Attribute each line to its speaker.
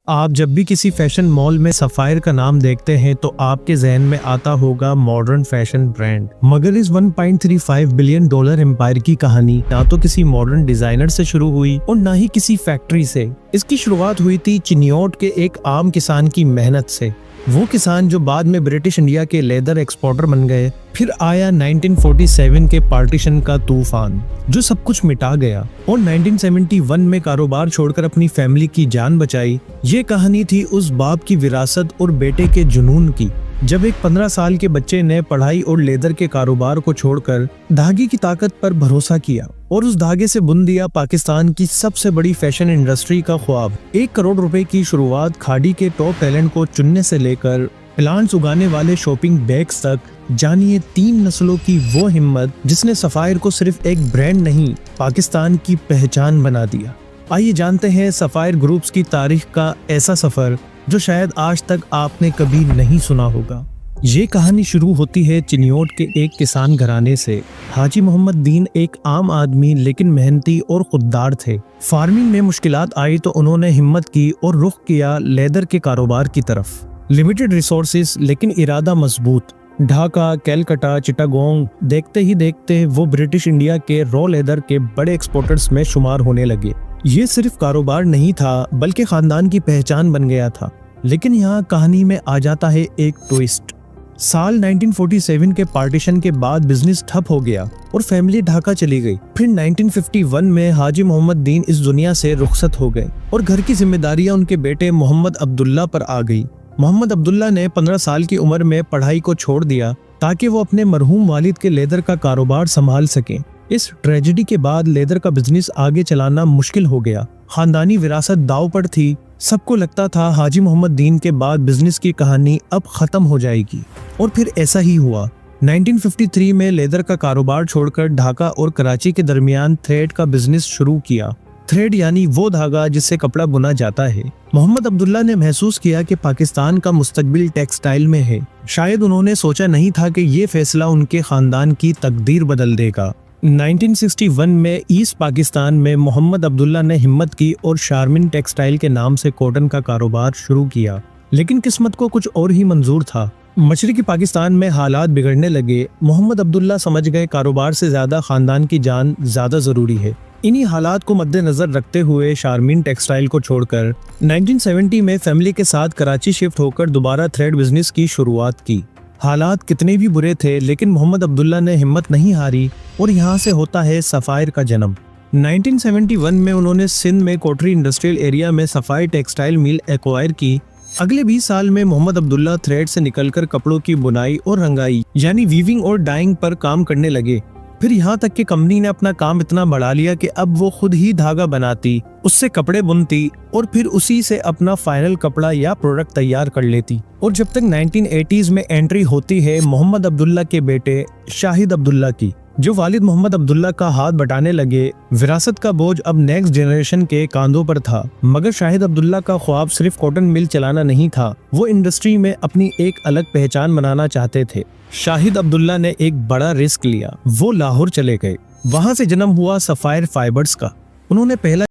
Speaker 1: आप जब भी किसी फैशन मॉल में सफायर का नाम देखते हैं तो आपके जहन में आता होगा मॉडर्न फैशन ब्रांड। मगर इस 1.35 बिलियन डॉलर एम्पायर की कहानी ना तो किसी मॉडर्न डिजाइनर से शुरू हुई और ना ही किसी फैक्ट्री से। इसकी शुरुआत हुई थी चिनियोट के एक आम किसान की मेहनत से। वो किसान जो बाद में ब्रिटिश इंडिया के लेदर एक्सपोर्टर बन गए। फिर आया 1947 के पार्टीशन का तूफान जो सब कुछ मिटा गया और 1971 में कारोबार छोड़कर अपनी फैमिली की जान बचाई। ये कहानी थी उस बाप की विरासत और बेटे के जुनून की, जब एक 15 साल के बच्चे ने पढ़ाई और लेदर के कारोबार को छोड़कर धागे की ताकत पर भरोसा किया और उस धागे से बुन दिया पाकिस्तान की सबसे बड़ी फैशन इंडस्ट्री का ख्वाब। 1 करोड़ रुपए की शुरुआत खाड़ी के टॉप टैलेंट को चुनने से लेकर प्लांट्स उगाने वाले शॉपिंग बैग्स तक, जानिए 3 नस्लों की वो हिम्मत जिसने सफायर को सिर्फ एक ब्रांड नहीं पाकिस्तान की पहचान बना दिया। आइए जानते हैं सफायर ग्रुप्स की तारीख का ऐसा सफर जो शायद आज तक आपने कभी नहीं सुना होगा। ये कहानी शुरू होती है चिनियोट के एक किसान घराने से। हाजी मोहम्मद दीन एक आम आदमी लेकिन मेहनती और खुददार थे। फार्मिंग में मुश्किलात आई तो उन्होंने हिम्मत की और रुख किया लेदर के कारोबार की तरफ। लिमिटेड रिसोर्सेज लेकिन इरादा मजबूत। ढाका, कैलकटा, चिटागोंग, देखते ही देखते वो ब्रिटिश इंडिया के रॉ लेदर के बड़े एक्सपोर्टर्स में शुमार होने लगे। ये सिर्फ कारोबार नहीं था बल्कि खानदान की पहचान बन गया था। लेकिन यहाँ कहानी में आ जाता है एक ट्विस्ट। साल 1947 के पार्टीशन के बाद बिजनेस ठप हो गया और फैमिली ढाका चली गई। फिर 1951 में हाजी मोहम्मद दीन इस दुनिया से रुखसत हो गए और घर की जिम्मेदारियां उनके बेटे मोहम्मद अब्दुल्ला पर आ गई। मोहम्मद अब्दुल्ला ने 15 साल की उम्र में पढ़ाई को छोड़ दिया ताकि वो अपने मरहूम वालिद के लेदर का कारोबार संभाल सकें। इस ट्रेजेडी के बाद लेदर का बिजनेस आगे चलाना मुश्किल हो गया। खानदानी विरासत दांव पर थी। सबको लगता था हाजी मोहम्मद दीन के बाद बिजनेस की कहानी अब खत्म हो जाएगी और फिर ऐसा ही हुआ। 1953 में लेदर का कारोबार छोड़कर ढाका और कराची के दरमियान थ्रेड का बिजनेस शुरू किया। थ्रेड यानी वो धागा जिससे कपड़ा बुना जाता है। मोहम्मद अब्दुल्ला ने महसूस किया कि पाकिस्तान का मुस्तकबिल टेक्सटाइल में है। शायद उन्होंने सोचा नहीं था कि ये फैसला उनके खानदान की तकदीर बदल देगा। 1961 में ईस्ट पाकिस्तान में मोहम्मद अब्दुल्ला ने हिम्मत की और शारमिन टेक्सटाइल के नाम से कॉटन का कारोबार शुरू किया। लेकिन किस्मत को कुछ और ही मंजूर था। मशरिकी पाकिस्तान में हालात बिगड़ने लगे। मोहम्मद अब्दुल्ला समझ गए कारोबार से ज्यादा खानदान की जान ज्यादा जरूरी है। इन्हीं हालात को मद्देनजर रखते हुए शारमिन टेक्सटाइल को छोड़कर 1970 में फैमिली के साथ कराची शिफ्ट होकर दोबारा थ्रेड बिजनेस की शुरुआत की। हालात कितने भी बुरे थे लेकिन मोहम्मद अब्दुल्ला ने हिम्मत नहीं हारी और यहाँ से होता है सफायर का जन्म। 1971 में उन्होंने सिंध में कोटरी इंडस्ट्रियल एरिया में सफायर टेक्सटाइल मिल एक्वायर की। अगले 20 साल में मोहम्मद अब्दुल्ला थ्रेड से निकलकर कपड़ों की बुनाई और रंगाई यानी वीविंग और डाइंग पर काम करने लगे। फिर यहाँ तक कि कंपनी ने अपना काम इतना बढ़ा लिया कि अब वो खुद ही धागा बनाती, उससे कपड़े बुनती और फिर उसी से अपना फाइनल कपड़ा या प्रोडक्ट तैयार कर लेती। और जब तक 1980s में एंट्री होती है मोहम्मद अब्दुल्ला के बेटे शाहिद अब्दुल्ला की, जो वालिद मोहम्मद अब्दुल्ला का हाथ बटाने लगे। विरासत का बोझ अब नेक्स्ट जनरेशन के कांधों पर था। मगर शाहिद अब्दुल्ला का ख्वाब सिर्फ कॉटन मिल चलाना नहीं था, वो इंडस्ट्री में अपनी एक अलग पहचान बनाना चाहते थे। शाहिद अब्दुल्ला ने एक बड़ा रिस्क लिया। वो लाहौर चले गए। वहां से जन्म हुआ सफायर फाइबर्स का। उन्होंने पहला